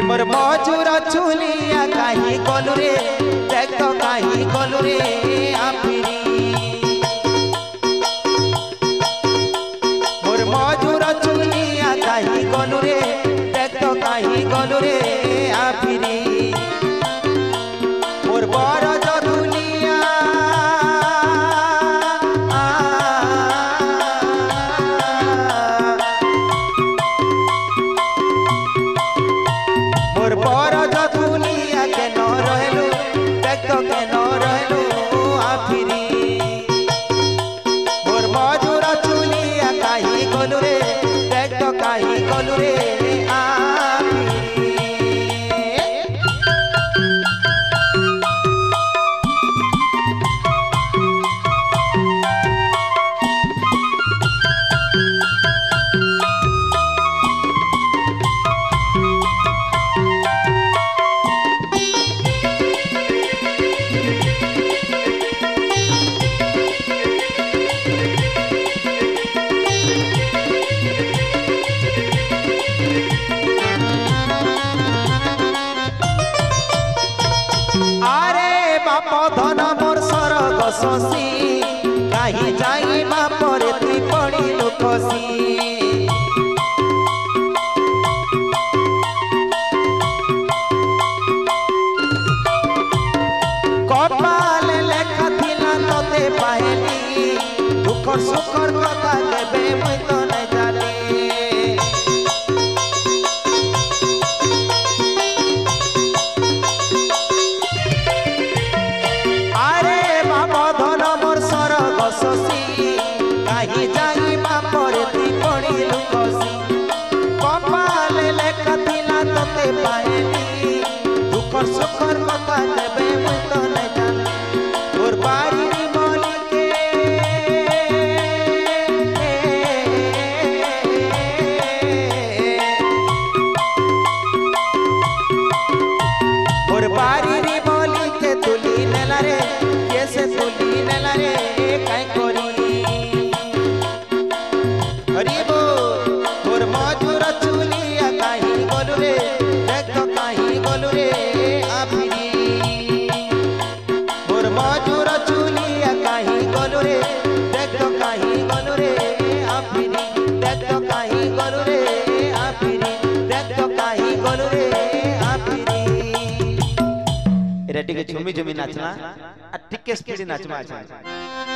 मोर मजूरा चुलिया कहीं गलु रे देख तो कहीं गलु रे आफिरी मोर मजूरा चुलिया कहीं गलु रे देख तो कहीं गलु रे आफिरी मोर बड़ जदुलिया मोर बड़ जदुलिया के न रहलु देख तो के न रहलु आफिरी मोर मजूरा चुलिया कहीं गलु रे देख तो कहीं गलु रे धन मोर सरग शशि कहीं जाई बापर तुई पड़ी लुकसी कपाल लेखा थिला तोते पाहेली दुखर सुखर कथा केबे मुई तो नहीं जानी कहीं जाई बापर तुई पड़ी लुकसी कपाल लेखा थिला तोते पाहेली दुखर सुखर कथा केबे मुई तो नहीं जानी तोर बाड़ी बोली के तोर बाड़ी बोली के तुली नेला रे कैसे तुली नेला रे काई करी हरिबो मोर मजूरा चुलिया कहीं गलु रे देख तो कहीं गलु रे आफिरी मोर मजूरा चुलिया कहीं गलु रे देख तो कहीं गलु रे आफिरी देख तो कहीं गलु रे आफिरी देख तो कहीं गलु रे आफिरी एरा टिके झुमी झुमी नाचना आ टिके स्पीड नाचमा अच्छा